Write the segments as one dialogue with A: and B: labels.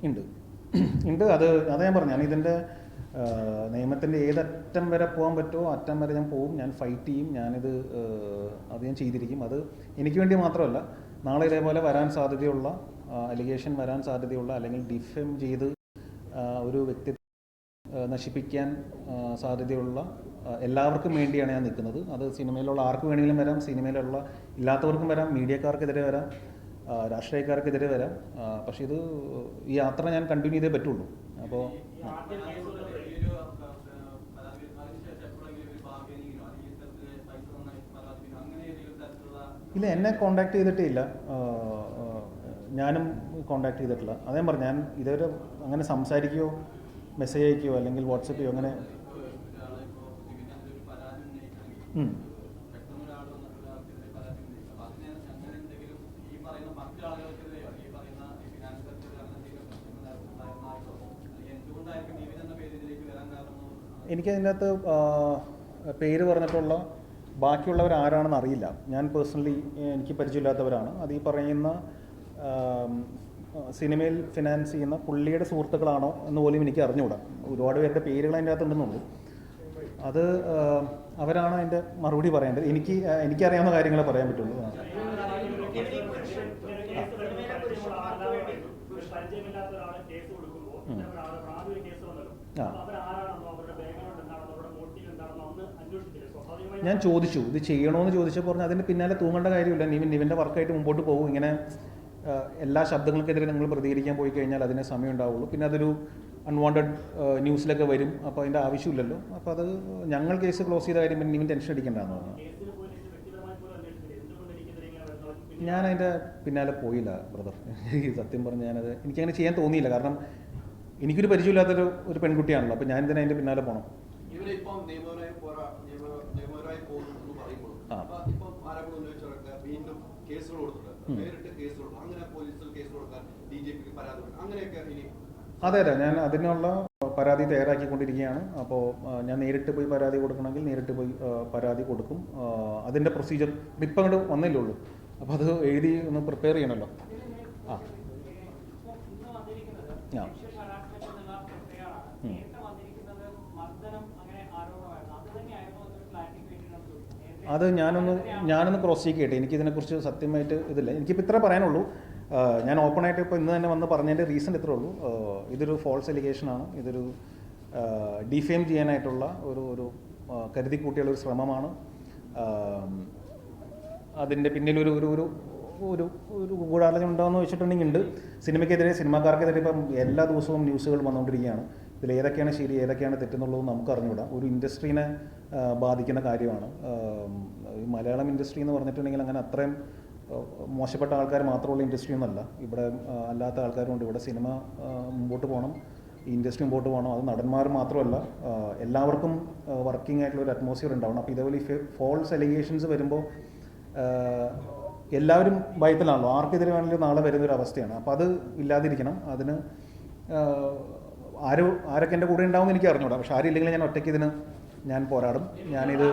A: ഉണ്ട് ഉണ്ട്. അത് ഞാൻ പറഞ്ഞു, ഞാനിതിൻ്റെ നിയമത്തിൻ്റെ ഏതറ്റം വരെ പോകാൻ പറ്റുമോ അറ്റം വരെ ഞാൻ പോകും, ഞാൻ ഫൈറ്റ് ചെയ്യും, അത് ഞാൻ ചെയ്തിരിക്കും. അത് എനിക്ക് വേണ്ടി മാത്രമല്ല, നാളെ ഇതേപോലെ വരാൻ സാധ്യതയുള്ള അലിഗേഷൻ വരാൻ സാധ്യതയുള്ള അല്ലെങ്കിൽ ഡിഫെയിം ചെയ്ത് ഒരു വ്യക്തിത്വം നശിപ്പിക്കാൻ സാധ്യതയുള്ള എല്ലാവർക്കും വേണ്ടിയാണ് ഞാൻ നിൽക്കുന്നത്. അത് സിനിമയിലുള്ള ആർക്ക് വേണമെങ്കിലും വരാം, സിനിമയിലുള്ള ഇല്ലാത്തവർക്കും വരാം, മീഡിയക്കാർക്കെതിരെ വരാം, രാഷ്ട്രീയക്കാർക്കെതിരെ വരാം. പക്ഷേ ഈ യാത്ര ഞാൻ കണ്ടിന്യൂ ചെയ്തേ പറ്റുള്ളൂ. അപ്പോൾ ഇല്ല, എന്നെ കോണ്ടാക്ട് ചെയ്തിട്ടേ ഇല്ല, ഞാനും കോണ്ടാക്ട് ചെയ്തിട്ടില്ല. അതേ പറഞ്ഞു, ഞാൻ ഇതുവരെ അങ്ങനെ സംസാരിക്കുകയോ മെസ്സേജ് അയക്കുകയോ അല്ലെങ്കിൽ വാട്സപ്പ് ചെയ്യോ അങ്ങനെ. എനിക്കതിൻ്റെ അകത്ത് പേര് പറഞ്ഞിട്ടുള്ള ബാക്കിയുള്ളവർ ആരാണെന്ന് അറിയില്ല. ഞാൻ പേഴ്സണലി എനിക്ക് പരിചയമില്ലാത്തവരാണ്. അത് ഈ പറയുന്ന സിനിമയിൽ ഫിനാൻസ് ചെയ്യുന്ന പുള്ളിയുടെ സുഹൃത്തുക്കളാണോ എന്ന് പോലും എനിക്ക് അറിഞ്ഞുകൂടാ. ഒരുപാട് പേരുടെ പേരുകൾ അതിൻ്റെ അകത്തുണ്ടെന്നുള്ളൂ. അത് അവരാണ് അതിൻ്റെ മറുപടി പറയേണ്ടത്. എനിക്കറിയാവുന്ന കാര്യങ്ങളെ പറയാൻ പറ്റുള്ളൂ. ഞാൻ ചോദിച്ചു, ഇത് ചെയ്യണമെന്ന് ചോദിച്ചപ്പോൾ പറഞ്ഞു അതിൻ്റെ പിന്നാലെ തൂങ്ങേണ്ട കാര്യമില്ല, നിവിൻ്റെ വർക്കായിട്ട് മുമ്പോട്ട് പോകും. ഇങ്ങനെ എല്ലാ ശബ്ദങ്ങൾക്കെതിരെ നിങ്ങൾ പ്രതികരിക്കാൻ പോയി കഴിഞ്ഞാൽ അതിന് സമയം ഉണ്ടാവുള്ളൂ. പിന്നെ അതൊരു അൺവാണ്ടഡ് ന്യൂസിലൊക്കെ വരും. അപ്പോൾ അതിൻ്റെ ആവശ്യമില്ലല്ലോ. അപ്പോൾ അത് ഞങ്ങൾ കേസ് ക്ലോസ് ചെയ്ത കാര്യം നിവിൻ ടെൻഷൻ അടിക്കേണ്ടതെന്ന് പറഞ്ഞു. ഞാൻ അതിൻ്റെ പിന്നാലെ പോയില്ല ബ്രദർ. സത്യം പറഞ്ഞ് എനിക്കങ്ങനെ ചെയ്യാൻ തോന്നിയില്ല. കാരണം എനിക്കൊരു പരിചയമില്ലാത്തൊരു പെൺകുട്ടിയാണല്ലോ. അപ്പോൾ ഞാൻ തന്നെ അതിൻ്റെ പിന്നാലെ പോകണം. അതെ, ഞാൻ അതിനുള്ള പരാതി തയ്യാറാക്കിക്കൊണ്ടിരിക്കുകയാണ്. അപ്പോൾ ഞാൻ നേരിട്ട് പോയി പരാതി കൊടുക്കണമെങ്കിൽ നേരിട്ട് പോയി പരാതി കൊടുക്കും. അതിൻ്റെ പ്രൊസീജിയർ ഇപ്പം അങ്ങോട്ട് വന്നില്ലേ ഉള്ളൂ. അപ്പോൾ അത് എഴുതി ഒന്ന് പ്രിപ്പയർ ചെയ്യണമല്ലോ. അത് ഞാനൊന്ന് ക്രോസ് ചെക്ക് ചെയ്യട്ടെ. എനിക്കിതിനെക്കുറിച്ച് സത്യമായിട്ട് ഇതില്ല. എനിക്കിപ്പോൾ ഇത്ര പറയാനുള്ളൂ. ഞാൻ ഓപ്പണായിട്ട് ഇപ്പോൾ ഇന്ന് തന്നെ വന്ന് പറഞ്ഞതിൻ്റെ റീസൺ ഇത്രേ ഉള്ളൂ. ഇതൊരു ഫോൾസ് എലിഗേഷനാണ്. ഇതൊരു ഡിഫെയിം ചെയ്യാനായിട്ടുള്ള ഒരു കരുതി കൂട്ടിയുള്ള ഒരു ശ്രമമാണ്. അതിൻ്റെ പിന്നിൽ ഒരു ഗൂഢാലോചന ഉണ്ടാകുമെന്ന് വെച്ചിട്ടുണ്ടെങ്കിൽ ഉണ്ട്. സിനിമയ്ക്കെതിരെ, സിനിമാക്കാർക്കെതിരെ ഇപ്പം എല്ലാ ദിവസവും ന്യൂസുകൾ വന്നുകൊണ്ടിരിക്കുകയാണ്. ഇതിൽ ഏതൊക്കെയാണ് ശരി, ഏതൊക്കെയാണ് തെറ്റെന്നുള്ളത് നമുക്ക് അറിഞ്ഞുകൂടാ. ഒരു ഇൻഡസ്ട്രീനെ ബാധിക്കുന്ന കാര്യമാണ്. ഈ മലയാളം ഇൻഡസ്ട്രി എന്ന് പറഞ്ഞിട്ടുണ്ടെങ്കിൽ അങ്ങനെ അത്രയും മോശപ്പെട്ട ആൾക്കാർ മാത്രമുള്ള ഇൻഡസ്ട്രി ഒന്നല്ല. ഇവിടെ അല്ലാത്ത ആൾക്കാരുമുണ്ട്. ഇവിടെ സിനിമ മുമ്പോട്ട് പോകണം, ഈ ഇൻഡസ്ട്രി മുമ്പോട്ട് പോകണം. അത് നടന്മാർ മാത്രമല്ല, എല്ലാവർക്കും വർക്കിംഗ് ആയിട്ടുള്ള ഒരു അറ്റ്മോസ്ഫിയർ ഉണ്ടാവണം. അപ്പോൾ ഇതേപോലെ ഈ ഫോൾസ് എലിഗേഷൻസ് വരുമ്പോൾ എല്ലാവരും ഭയത്തിലാണല്ലോ. ആർക്കെതിരെ വേണമെങ്കിലും നാളെ വരുന്നൊരു അവസ്ഥയാണ്. അപ്പോൾ അത് ഇല്ലാതിരിക്കണം. അതിന് ആരൊക്കെ എൻ്റെ കൂടെ ഉണ്ടാവും എന്ന് എനിക്ക് അറിഞ്ഞൂടാ. പക്ഷെ ആരില്ലെങ്കിൽ ഞാൻ ഒറ്റയ്ക്ക് ഇതിന് ഞാൻ പോരാടും. ഞാനിത്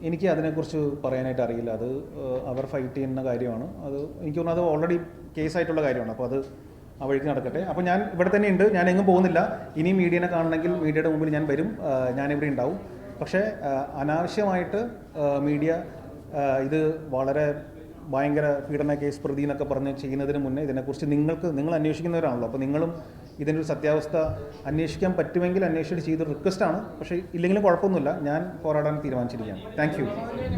A: എനിക്ക് അതിനെക്കുറിച്ച് പറയാനായിട്ട് അറിയില്ല. അത് അവർ ഫൈറ്റ് ചെയ്യുന്ന കാര്യമാണ്. അത് എനിക്ക് തോന്നുന്നു അത് ഓൾറെഡി കേസായിട്ടുള്ള കാര്യമാണ്. അപ്പോൾ അത് ആ വഴിക്ക് നടക്കട്ടെ. അപ്പോൾ ഞാൻ ഇവിടെ തന്നെ ഉണ്ട്, ഞാൻ എങ്ങും പോകുന്നില്ല. ഇനിയും മീഡിയനെ കാണണമെങ്കിൽ മീഡിയയുടെ മുമ്പിൽ ഞാൻ വരും, ഞാനിവിടെ ഉണ്ടാവും. പക്ഷേ അനാവശ്യമായിട്ട് മീഡിയ ഇത് വളരെ ഭയങ്കര പീഡന കേസ് പ്രതി എന്നൊക്കെ പറഞ്ഞ് ചെയ്യുന്നതിന് മുന്നേ ഇതിനെക്കുറിച്ച് നിങ്ങൾ അന്വേഷിക്കുന്നവരാണല്ലോ. അപ്പോൾ നിങ്ങളും ഇതിൻ്റെ ഒരു സത്യാവസ്ഥ അന്വേഷിക്കാൻ പറ്റുമെങ്കിൽ അന്വേഷിച്ചിട്ട് ചെയ്തൊരു റിക്വസ്റ്റാണ്. പക്ഷേ ഇല്ലെങ്കിലും കുഴപ്പമൊന്നുമില്ല, ഞാൻ പോരാടാൻ തീരുമാനിച്ചിരിക്കുകയാണ്. Thank U.